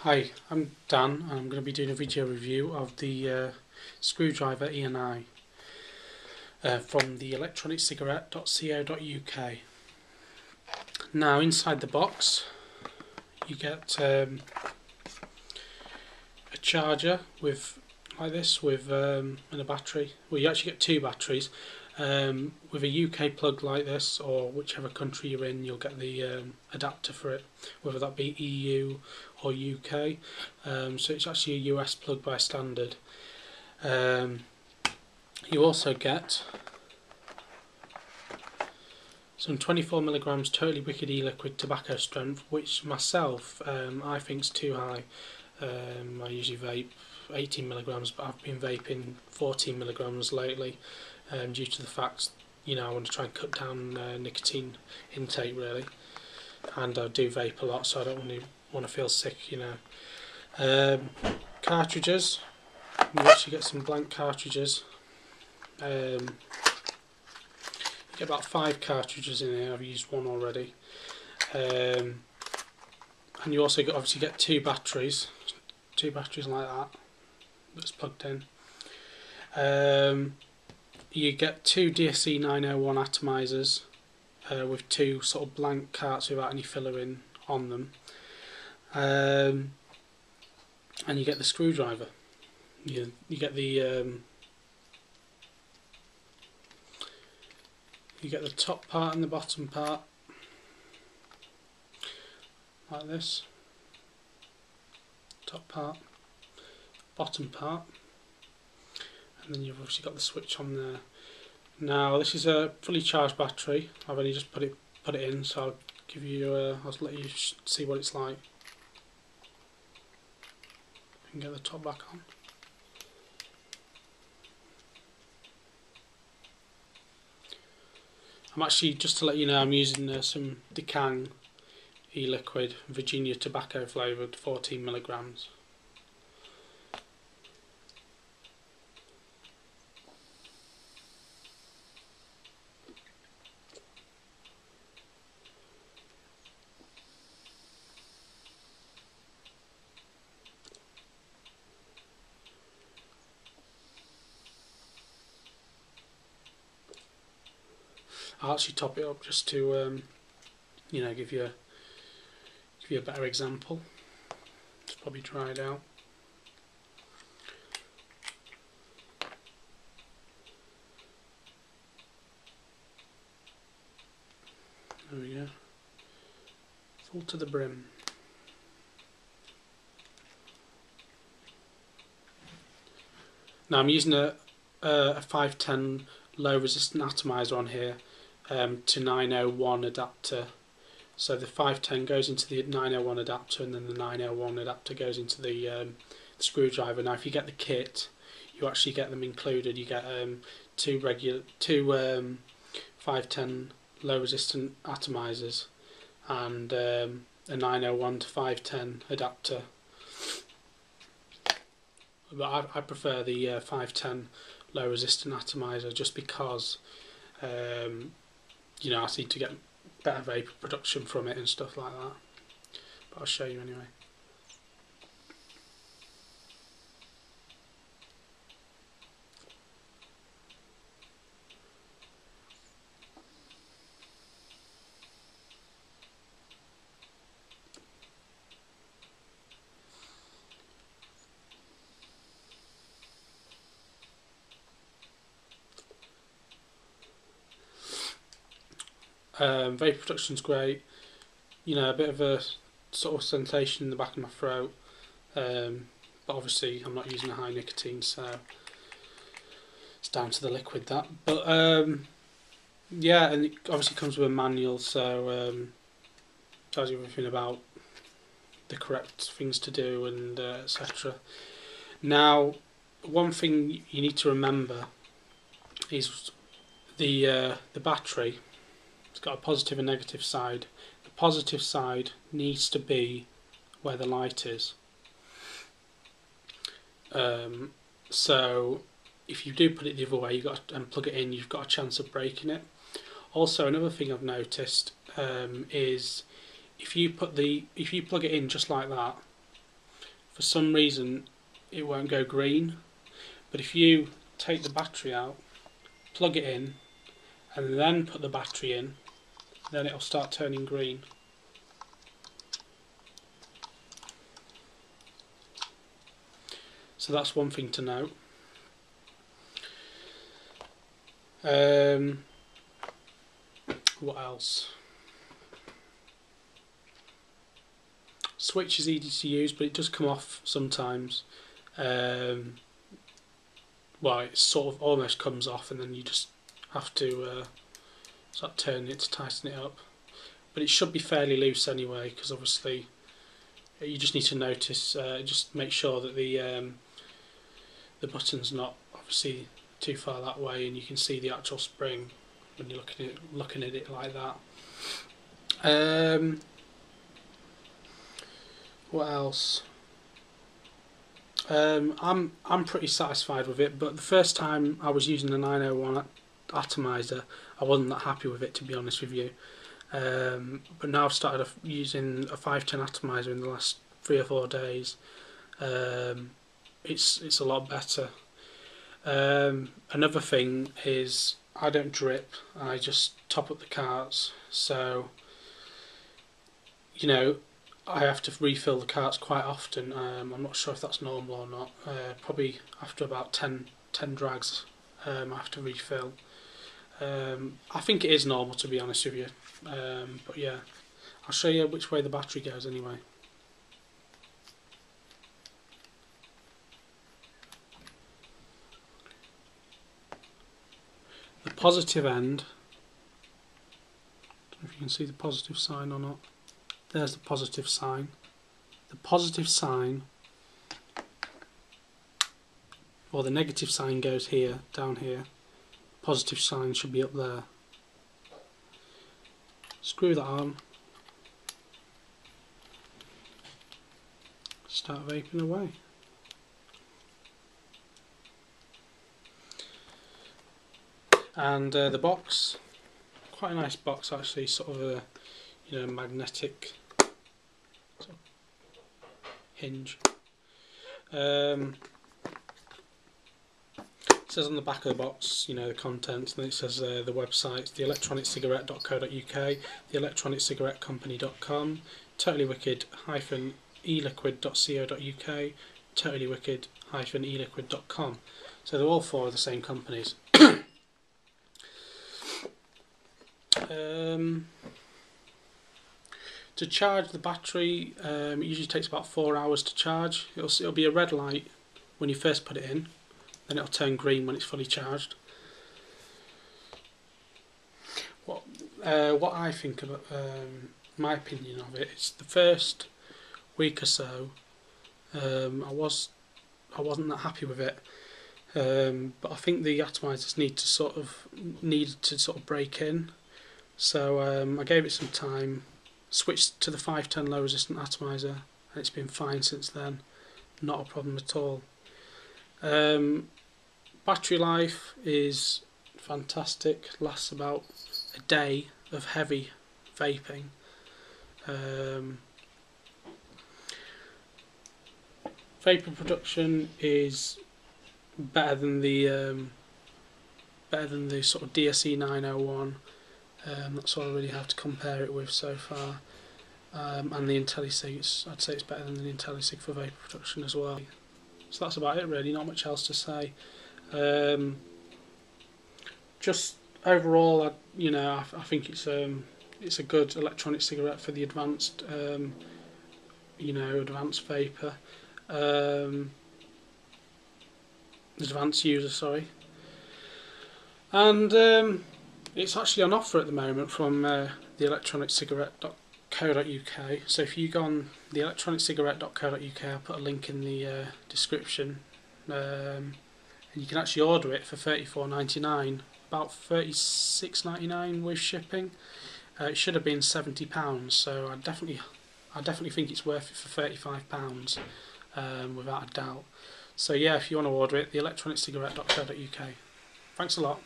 Hi, I'm Dan and I'm going to be doing a video review of the screwdriver E&I from the electroniccigarette.co.uk. Now inside the box you get a charger with like this with and a battery. Well, you actually get two batteries with a UK plug like this, or whichever country you're in you'll get the adapter for it, whether that be EU or UK. So it's actually a US plug by standard. You also get some 24 milligrams totally wicked e-liquid tobacco strength, which myself I think's too high. I usually vape 18 milligrams, but I've been vaping 14 milligrams lately, due to the fact, I want to try and cut down nicotine intake really, and I do vape a lot, so I don't want to feel sick. Cartridges, you actually get some blank cartridges. You get about 5 cartridges in here. I've used one already. And you also obviously get two batteries like that that's plugged in. You get two DSC 901 atomisers with two sort of blank carts without any filler in on them, and you get the screwdriver. You get the top part and the bottom part like this. Top part, bottom part, and then you've obviously got the switch on there. Now this is a fully charged battery. I've only just put it in, so I'll give you I'll let you see what it's like. I can get the top back on. I'm actually, just to let you know, I'm using some Decang e-liquid Virginia tobacco flavoured 14 milligrams. I'll actually top it up just to give you a better example. It's probably dried out. There we go. Full to the brim. Now I'm using a 510 low resistant atomizer on here to 901 adapter. So the 510 goes into the 901 adapter, and then the 901 adapter goes into the screwdriver. Now if you get the kit, you actually get them included. You get two 510 low resistant atomizers and a 901 to 510 adapter. But I prefer the 510 low resistant atomizer just because I seem to get better vapour production from it and stuff like that. But I'll show you anyway. Vapour production's great. A bit of a sort of sensation in the back of my throat, but obviously I'm not using a high nicotine, so it's down to the liquid that. But yeah, and it obviously comes with a manual, so tells you everything about the correct things to do and etc. Now, one thing you need to remember is the battery. It's got a positive and negative side. The positive side needs to be where the light is. So if you do put it the other way, and plug it in, you've got a chance of breaking it. Also, another thing I've noticed is if you plug it in just like that, for some reason it won't go green. But if you take the battery out, plug it in, and then put the battery in, then it'll start turning green. So that's one thing to note. What else? Switch is easy to use, but it does come off sometimes. Well, it sort of almost comes off, and then you just have to start turning it to tighten it up. But it should be fairly loose anyway, because obviously you just need to notice, just make sure that the button's not obviously too far that way, and you can see the actual spring when you're looking at it like that. What else? I'm pretty satisfied with it, but the first time I was using the 901 atomizer, I wasn't that happy with it, to be honest with you. But now I've started using a 510 atomizer in the last 3 or 4 days. It's a lot better. Another thing is I don't drip, I just top up the carts, so you know, I have to refill the carts quite often. I'm not sure if that's normal or not. Probably after about 10 drags I have to refill. I think it is normal, to be honest with you, but yeah, I'll show you which way the battery goes anyway. The positive end, I don't know if you can see the positive sign or not. There's the positive sign. The positive sign, or the negative sign, goes here, down here. Positive sign should be up there. Screw that on. Start vaping away. And the box, quite a nice box actually, sort of a magnetic sort of hinge. It says on the back of the box, the contents, and it says the websites: theelectroniccigarette.co.uk, theelectroniccigarettecompany.com, totallywicked-eliquid.co.uk, totallywicked-eliquid.com. So they're all 4 of the same companies. To charge the battery, it usually takes about 4 hours to charge. It'll be a red light when you first put it in, then it'll turn green when it's fully charged. What I think about my opinion of it is the first week or so, I wasn't that happy with it, but I think the atomizers needed to sort of break in. So I gave it some time, switched to the 510 low resistant atomizer, and it's been fine since then. Not a problem at all. Battery life is fantastic, lasts about a day of heavy vaping. Vapor production is better than the sort of DSE 901. That's all I really have to compare it with so far. And the e-cig, I'd say it's better than the e-cig for vapor production as well. So that's about it really, not much else to say. Just overall, I think it's a good electronic cigarette for the advanced advanced vapor, advanced user, sorry. And it's actually on offer at the moment from theelectroniccigarette.co.uk. So if you go on theelectroniccigarette.co.uk, I'll put a link in the description, and you can actually order it for £34.99, about £36.99 with shipping. It should have been £70, so I definitely think it's worth it for £35, without a doubt. So yeah, if you want to order it, theelectroniccigarette.co.uk. Thanks a lot.